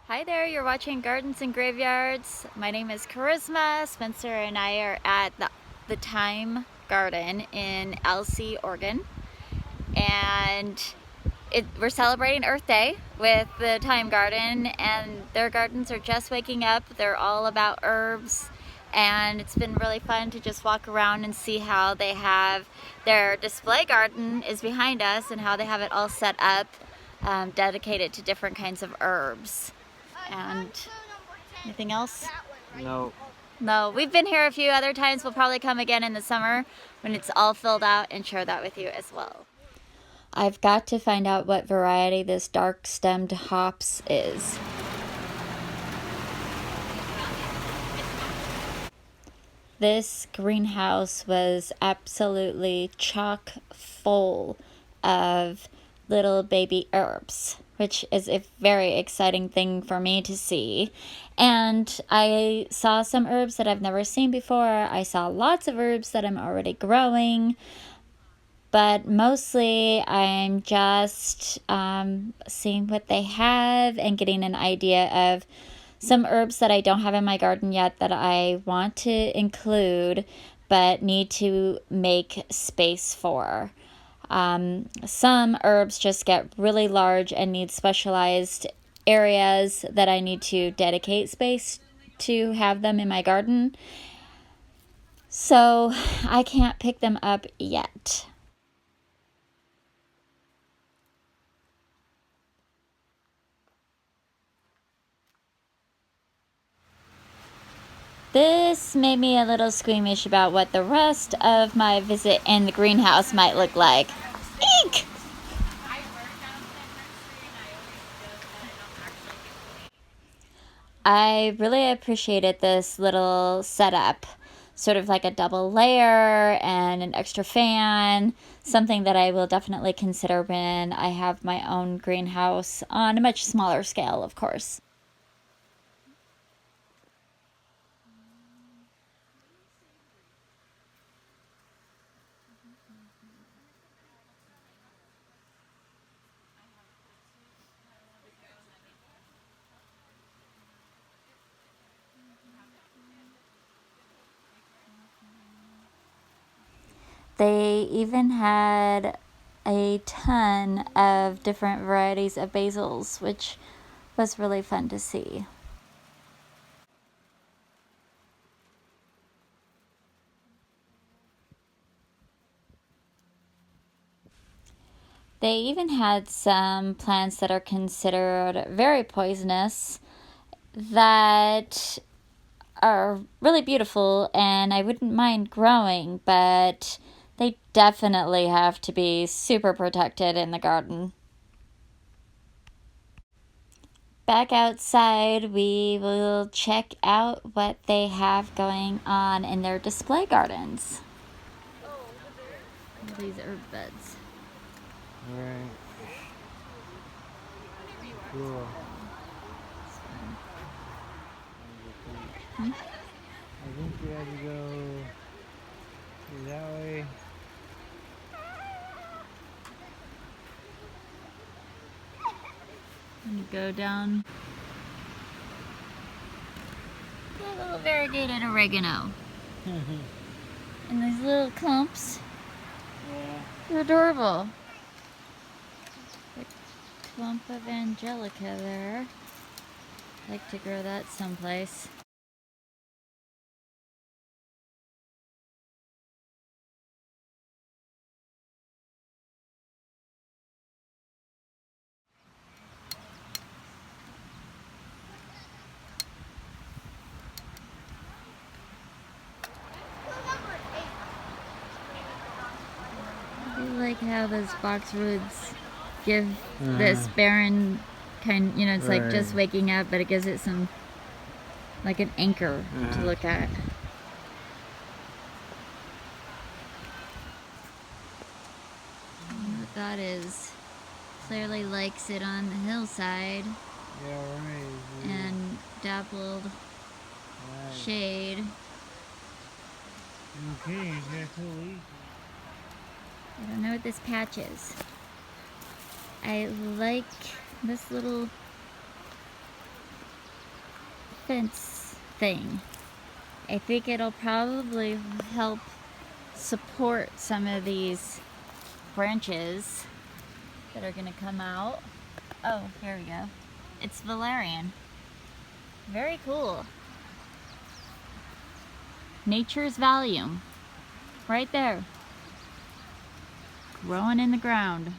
Hi there, you're watching Gardens and Graveyards. My name is Charisma. Spencer and I are at the Thyme Garden in Alsea, Oregon. And we're celebrating Earth Day with the Thyme Garden, and their gardens are just waking up. They're all about herbs, and it's been really fun to just walk around and see how they have their display garden is behind us and how they have it all set up, dedicated to different kinds of herbs. And anything else? No. No, we've been here a few other times. We'll probably come again in the summer when it's all filled out and share that with you as well. I've got to find out what variety this dark stemmed hops is. This greenhouse was absolutely chock full of little baby herbs, which is a very exciting thing for me to see. And I saw some herbs that I've never seen before. I saw lots of herbs that I'm already growing. But mostly I'm just seeing what they have and getting an idea of some herbs that I don't have in my garden yet that I want to include but need to make space for. Some herbs just get really large and need specialized areas that I need to dedicate space to have them in my garden. So I can't pick them up yet. This made me a little squeamish about what the rest of my visit in the greenhouse might look like. Eek! I really appreciated this little setup, sort of like a double layer and an extra fan, something that I will definitely consider when I have my own greenhouse on a much smaller scale, of course. They even had a ton of different varieties of basils, which was really fun to see. They even had some plants that are considered very poisonous that are really beautiful and I wouldn't mind growing, but they definitely have to be super protected in the garden. Back outside, we will check out what they have going on in their display gardens. These herb beds. Alright. Cool. I think we have to go that way. And go down a little variegated oregano. And these little clumps. Yeah. They're adorable. A clump of angelica there. I'd like to grow that someplace. I like how those boxwoods give this barren kind, you know, it's like just waking up, but it gives it some, like an anchor to look at. What that is, clearly likes it on the hillside. Yeah, right. And dappled shade. Okay, that's all easy. I don't know what this patch is. I like this little fence thing. I think it'll probably help support some of these branches that are gonna come out. Oh, here we go. It's valerian. Very cool. Nature's volume. Right there. Growing in the ground.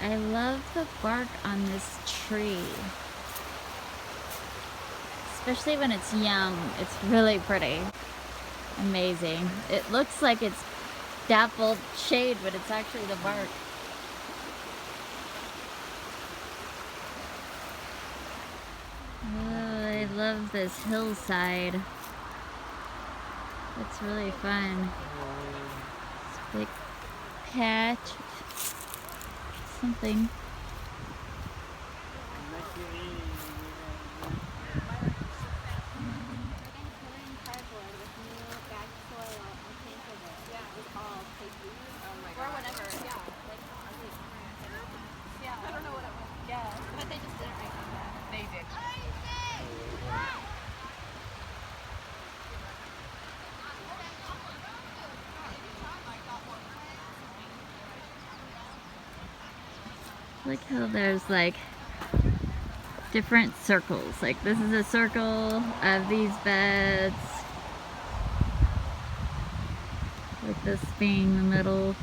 I love the bark on this tree. Especially when it's young. It's really pretty. Amazing. It looks like it's dappled shade, but it's actually the bark. Oh, I love this hillside. It's really fun. This big patch of something. Look how there's like different circles. Like this is a circle of these beds. With this being the middle.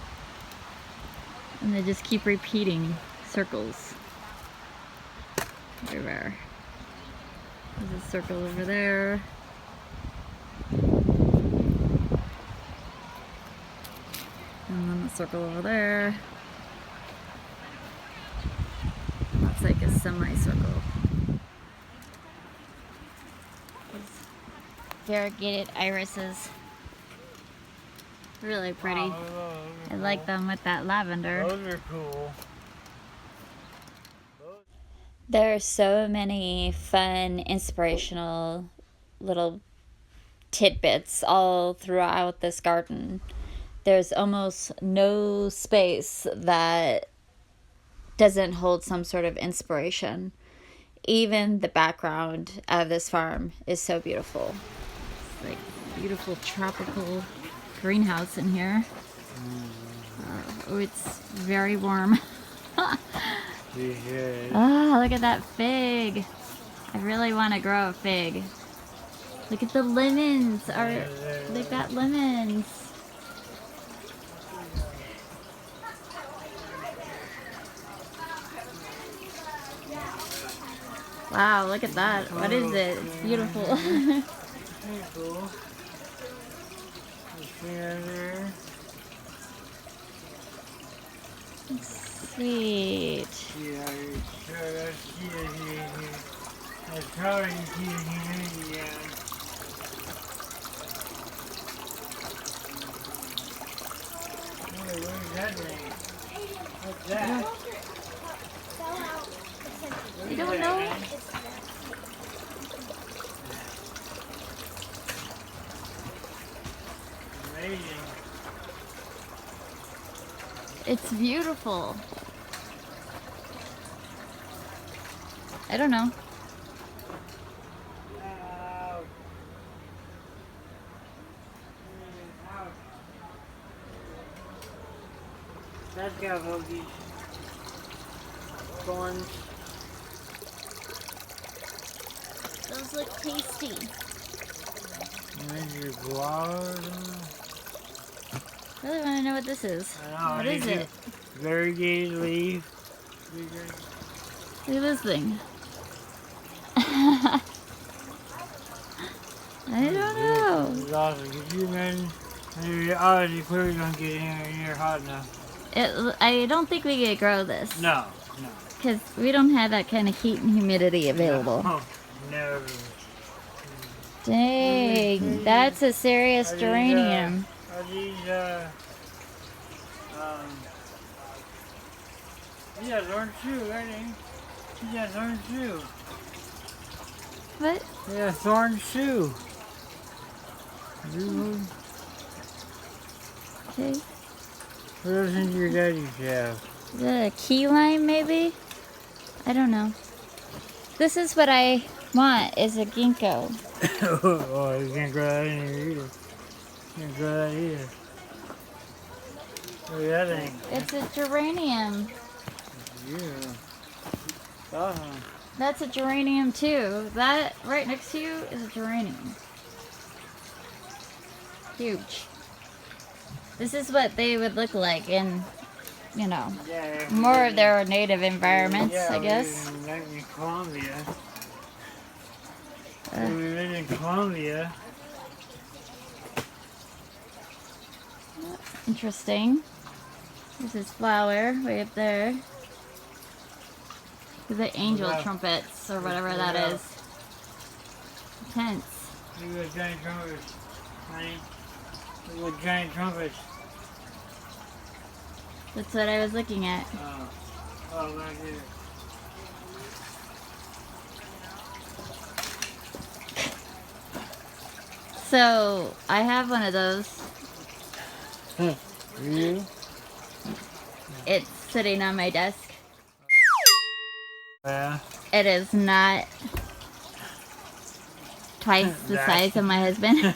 And they just keep repeating circles everywhere. There's a circle over there. And then a circle over there. That's like a semicircle. Variegated irises. Really pretty. I like them with that lavender. Those are cool. There are so many fun, inspirational little tidbits all throughout this garden. There's almost no space that doesn't hold some sort of inspiration. Even the background of this farm is so beautiful. It's like beautiful tropical greenhouse in here. Oh, it's very warm. Oh, look at that fig. I really want to grow a fig. Look at the lemons. They've got lemons. Wow, look at that. What is it? It's beautiful. Cool. There. Sweet. Yeah, that's probably yeah. Where's that ring? What's that? You don't know? Amazing. It's beautiful. I don't know. That's got all these thorns. Those look tasty. There's your guava. I really want to know what this is. What is it? Variegated leaf. Look at this thing. I don't know. This is awesome. Could you imagine? You're obviously clearly don't get in here hot enough. I don't think we could grow this. No. Because we don't have that kind of heat and humidity available. No. Dang, that's a serious geranium. Are these, these are orange too, aren't they? These are orange too. What? Yeah, thorn shoe. You, Okay. what doesn't your daddy have? Is it a key lime, maybe? I don't know. This is what I want, is a ginkgo. Oh, you can't grow that in here either. You can't grow that either. Look at that thing. It's a geranium. Yeah. Awesome. That's a geranium too. That right next to you is a geranium. Huge. This is what they would look like in, you know, Yeah, more of their native environments, yeah, I guess. We live in Colombia. Uh. We live in Colombia. Interesting. This is flower way up there. The angel trumpets or whatever that is. Intense. Look at giant trumpets. Honey. Look at giant trumpets. That's what I was looking at. Oh, back here. So I have one of those. You? It's sitting on my desk. Yeah. It is not twice the size of my husband.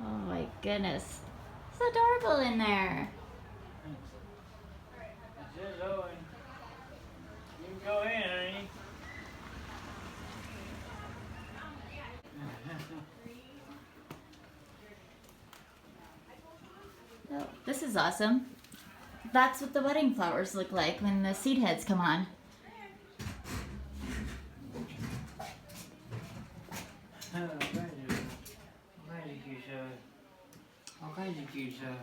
Oh my goodness. It's adorable in there. It's just Owen. You can go in, honey. Oh, this is awesome. That's what the wedding flowers look like when the seed heads come on. All kinds of cute stuff.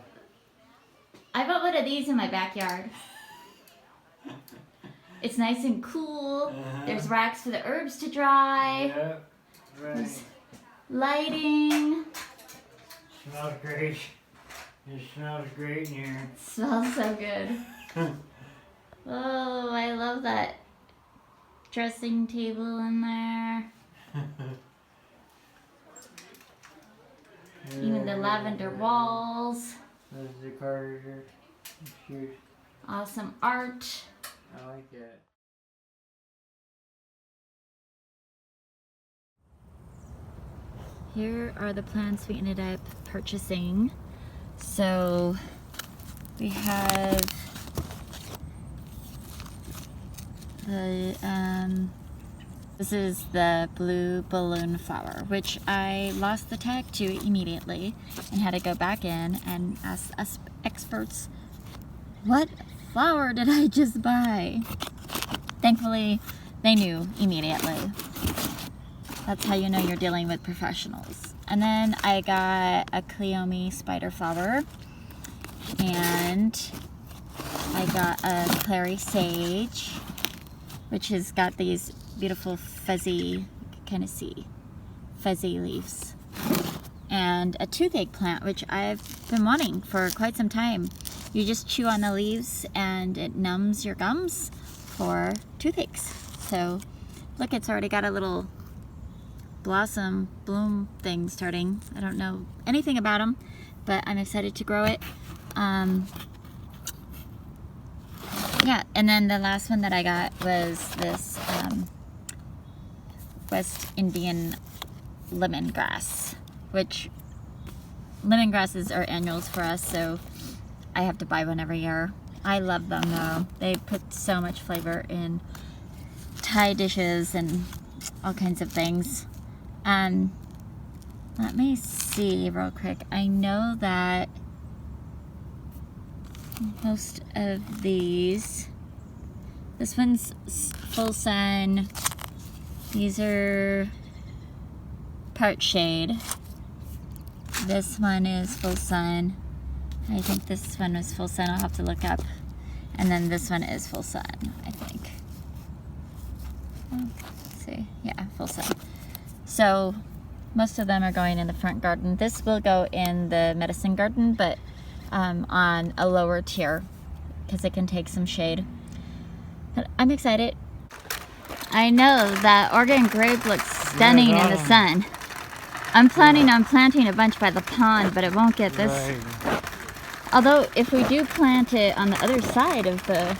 I bought one of these in my backyard. It's nice and cool. There's racks for the herbs to dry. Yep. Right. There's lighting. Smells great. It smells great in here. It smells so good. Oh, I love that dressing table in there. Even the lavender walls. There's the corridor. It's cute. Awesome art. I like that. Here are the plants we ended up purchasing. So we have the this is the blue balloon flower, which I lost the tag to immediately and had to go back in and ask us experts, what flower did I just buy? Thankfully, they knew immediately. That's how you know you're dealing with professionals. And then I got a Cleome spider flower, and I got a clary sage, which has got these beautiful fuzzy, kind of see, fuzzy leaves. And a toothache plant, which I've been wanting for quite some time. You just chew on the leaves and it numbs your gums for toothaches. So look, it's already got a little blossom bloom thing starting. I don't know anything about them, but I'm excited to grow it. Yeah, and then the last one that I got was this West Indian lemongrass, which lemongrasses are annuals for us, so I have to buy one every year. I love them though. They put so much flavor in Thai dishes and all kinds of things. Let me see real quick. I know that most of these, this one's full sun, these are part shade, this one is full sun, I think this one was full sun, I'll have to look up, and then this one is full sun, I think. Let's see, yeah, full sun. So Most of them are going in the front garden. This will go in the medicine garden, but on a lower tier because it can take some shade. But I'm excited. I know that Oregon grape looks stunning in the sun. I'm planning on planting a bunch by the pond, but it won't get this. Right. Although, if we do plant it on the other side of the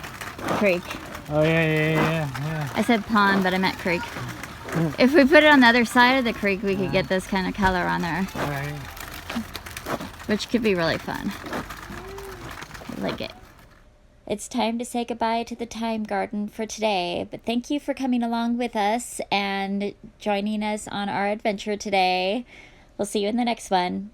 creek. Oh, yeah. I said pond, but I meant creek. If we put it on the other side of the creek, we could get this kind of color on there, Right. which could be really fun. I like it. It's time to say goodbye to the Thyme Garden for today, but thank you for coming along with us and joining us on our adventure today. We'll see you in the next one.